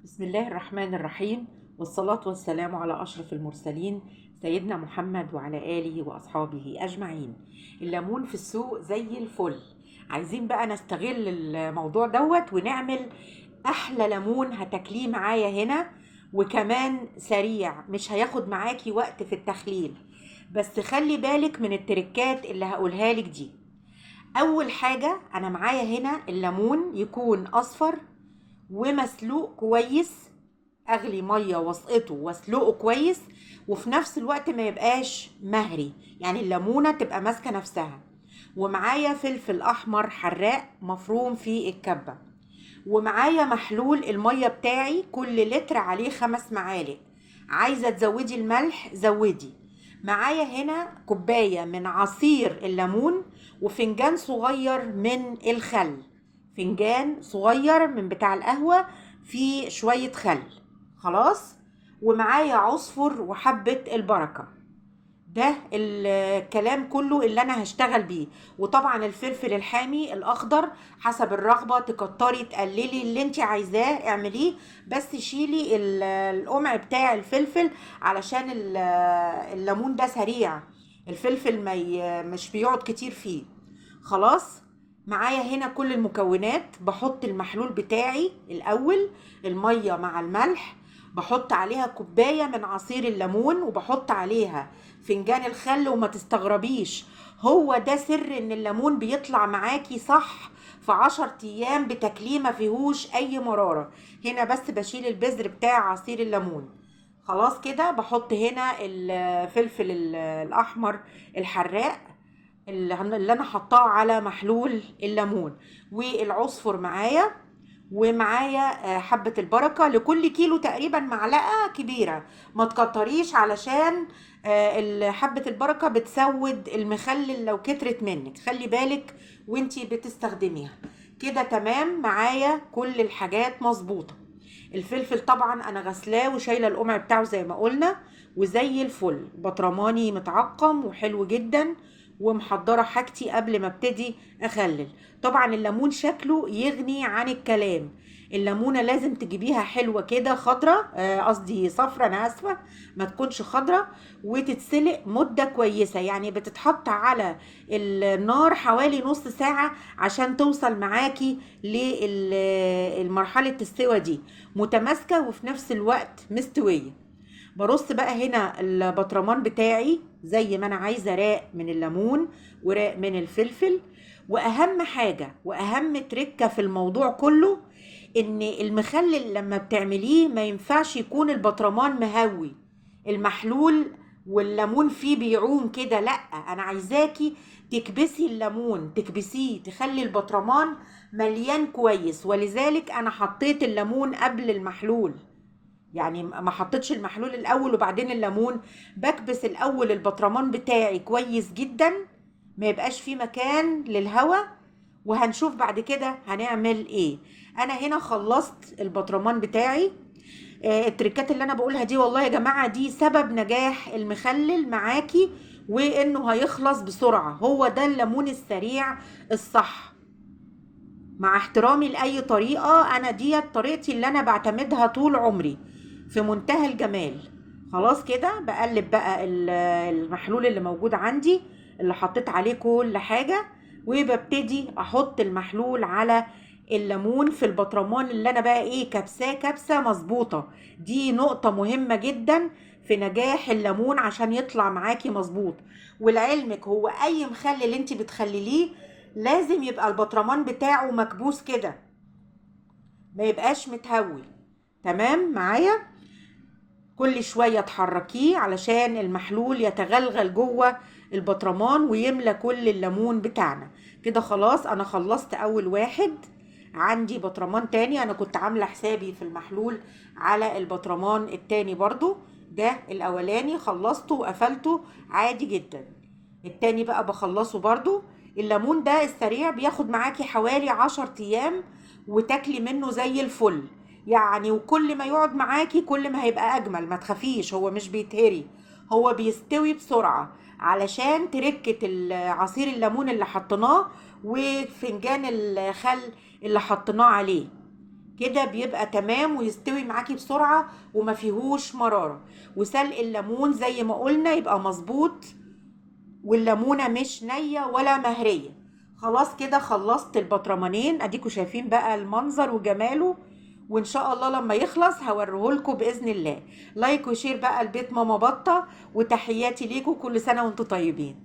بسم الله الرحمن الرحيم، والصلاة والسلام على أشرف المرسلين سيدنا محمد وعلى آله وأصحابه أجمعين. الليمون في السوق زي الفل. عايزين بقى نستغل الموضوع دوت ونعمل أحلى ليمون هتاكليه معايا هنا، وكمان سريع، مش هياخد معاكي وقت في التخليل. بس خلي بالك من التركات اللي هقولها لك دي. أول حاجة أنا معايا هنا الليمون يكون أصفر ومسلوق كويس. اغلي ميه واسقطه واسلقه كويس، وفي نفس الوقت ما يبقاش مهري، يعني الليمونه تبقى ماسكه نفسها. ومعايا فلفل احمر حراق مفروم في الكبه. ومعايا محلول الميه بتاعي كل لتر عليه 5 معالق. عايزه تزودي الملح زودي. معايا هنا كوبايه من عصير الليمون، وفنجان صغير من الخل. فنجان صغير من بتاع القهوه فيه شويه خل. خلاص. ومعايا عصفر وحبه البركه. ده الكلام كله اللي انا هشتغل بيه. وطبعا الفلفل الحامي الاخضر حسب الرغبه، تكتري تقللي اللي انت عايزاه اعمليه. بس شيلي القمع بتاع الفلفل علشان الليمون ده سريع. الفلفل مش بيقعد كتير فيه. خلاص. معايا هنا كل المكونات. بحط المحلول بتاعي الاول، الميه مع الملح. بحط عليها كوبايه من عصير الليمون، وبحط عليها فنجان الخل. وما تستغربيش، هو ده سر ان الليمون بيطلع معاكي صح في 10 ايام بتاكليه ما فيهوش اي مرارة. هنا بس بشيل البذر بتاع عصير الليمون. خلاص كده. بحط هنا الفلفل الاحمر الحراق اللي انا حطاه على محلول الليمون، والعصفر معايا. ومعايا حبة البركة لكل كيلو تقريبا معلقة كبيرة. ما تكتريش علشان حبة البركة بتسود المخلل لو كترت منك، خلي بالك وانتي بتستخدميها. كده تمام. معايا كل الحاجات مظبوطة. الفلفل طبعا انا غسلاه وشايله القمع بتاعه زي ما قلنا، وزي الفل بطرماني متعقم وحلو جدا. ومحضره حاجتي قبل ما ابتدي اخلل. طبعا الليمون شكله يغني عن الكلام. الليمونه لازم تجيبيها حلوه كده خضره، قصدي صفرة، انا اسفه. ما تكونش خضره. وتتسلق مده كويسه، يعني بتتحط على النار حوالي نص ساعه عشان توصل معاكي للمرحله السوا دي، متماسكه وفي نفس الوقت مستويه. برص بقى هنا البطرمان بتاعي زي ما انا عايزه، راق من الليمون وراق من الفلفل. واهم حاجه واهم تركه في الموضوع كله، ان المخلل لما بتعمليه ما ينفعش يكون البطرمان مهوي. المحلول والليمون فيه بيعوم كده، لا. انا عايزاكي تكبسي الليمون، تكبسيه، تخلي البطرمان مليان كويس. ولذلك انا حطيت الليمون قبل المحلول، يعني ما حطيتش المحلول الاول وبعدين الليمون. بكبس الاول البطرمان بتاعي كويس جدا، ما يبقاش فيه مكان للهواء. وهنشوف بعد كده هنعمل ايه. انا هنا خلصت البطرمان بتاعي. التركات اللي انا بقولها دي والله يا جماعة دي سبب نجاح المخلل معاكي، وانه هيخلص بسرعة. هو ده الليمون السريع الصح. مع احترامي لأي طريقة، أنا ديت طريقتي اللي أنا بعتمدها طول عمري في منتهى الجمال. خلاص كده. بقلب بقى المحلول اللي موجود عندي، اللي حطيت عليه كل حاجة. وببتدي أحط المحلول على الليمون في البطرمان اللي أنا بقى إيه كبساه كبسة مظبوطة. دي نقطة مهمة جدا في نجاح الليمون عشان يطلع معاكي مظبوط. ولعلمك هو أي مخلل انت بتخلليه لازم يبقى البطرمان بتاعه مكبوس كده، ما يبقاش متهوي. تمام معايا. كل شوية تحركيه علشان المحلول يتغلغل جوه البطرمان ويملى كل الليمون بتاعنا. كده خلاص انا خلصت اول واحد. عندي بطرمان تاني، انا كنت عاملة حسابي في المحلول على البطرمان التاني برضو. ده الاولاني خلصته وقفلته عادي جدا. التاني بقى بخلصه برضو. الليمون ده السريع بياخد معاكي حوالي 10 ايام وتاكلي منه زي الفل. يعني وكل ما يقعد معاكي كل ما هيبقى اجمل. ما تخافيش، هو مش بيتهري، هو بيستوي بسرعة علشان تركة عصير الليمون اللي حطيناه وفنجان الخل اللي حطيناه عليه. كده بيبقى تمام ويستوي معاكي بسرعة وما فيهوش مرارة. وسلق الليمون زي ما قلنا يبقى مظبوط، والليمونة مش نية ولا مهرية. خلاص كده خلصت البطرمانين، اديكوا شايفين بقى المنظر وجماله. وان شاء الله لما يخلص هوريهولكوا باذن الله. لايك وشير بقى لبيت ماما بطة، وتحياتي ليكوا، كل سنة وانتوا طيبين.